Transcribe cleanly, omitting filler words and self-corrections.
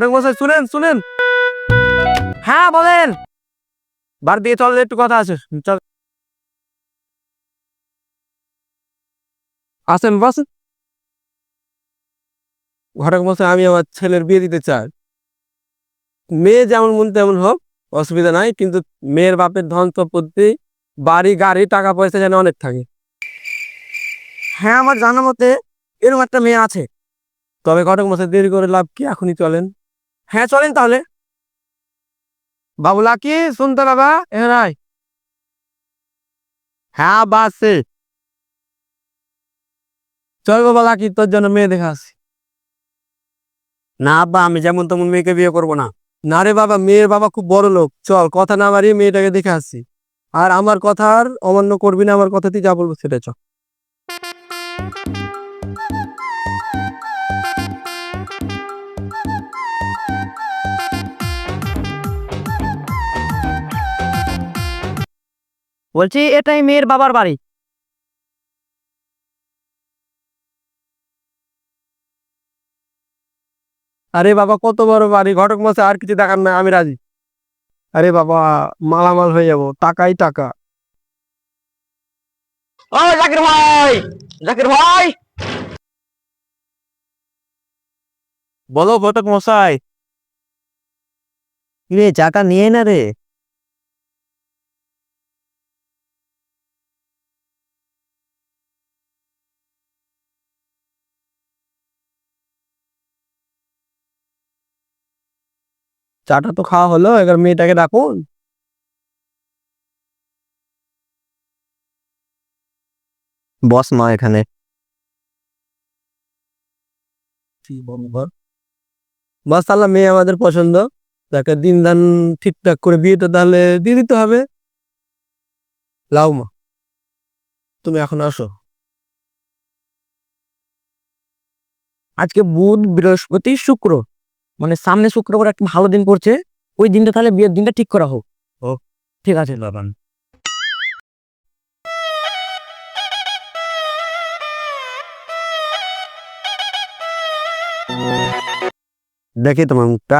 ঘটক মশাই শুনেন শুনেন। হ্যাঁ বলেন। বার দিয়ে চল, একটু কথা আছে, চল আসেন বসেন। ঘটক মশাই, আমি আমার ছেলের বিয়ে দিতে চাই। মেয়ে যেমন মন তেমন হোক, অসুবিধা নাই, কিন্তু মেয়ের বাপের ধন সম্পত্তি, বাড়ি গাড়ি টাকা পয়সা যেন অনেক থাকে। হ্যাঁ আমার জানা মতে এরকম একটা মেয়ে আছে। তবে ঘটক মশাই দেরি করে লাভ কি, এখনই চলেন। হ্যাঁ চলেন তাহলে। বাবু লাকি, শুনতে বাবা এখানে আয়। হ্যাঁ বাসে চল বাবা লাকি, তোর জন্য মেয়ে দেখে আসি। না আব্বা, আমি যেমন তেমন মেয়েকে বিয়ে করব না। না রে বাবা, মেয়ের বাবা খুব বড় লোক, চল কথা না বাড়িয়ে মেয়েটাকে দেখে আসি। আর আমার কথা আর অমান্য করবি না, আমার কথাতেই যা বলবো সেটা চল। বলছি এটাই মেয়ের বাবার বাড়ি। আরে বাবা, কত বড় বাড়ি, ঘটক মশাই আর কিছু দেখার না, আমি রাজি। আরে বাবা, মালামাল হয়ে যাবো, টাকাই টাকা। ও জাকির ভাই, জাকির ভাই। বলো ঘটক মশাই। রে চাটা নিয়ে না রে। চাটা তো খাওয়া হলো, এবার মেয়েটাকে ডাকুন। বস মা এখানে। মাশাআল্লাহ, মেয়ে আমাদের পছন্দ। তাকে দিন দান ঠিকঠাক করে বিয়েটা তাহলে দিয়ে দিতে হবে। লাও মা, তুমি এখন আসো। আজকে বুধ বৃহস্পতি শুক্র, মানে সামনে শুক্রবার একটা ভালো দিন পড়ছে। ওই দিনটা তাহলে বিয়ের দিনটা ঠিক করা হোক। ও ঠিক আছে বাবান। দেখি তোমার মুখটা।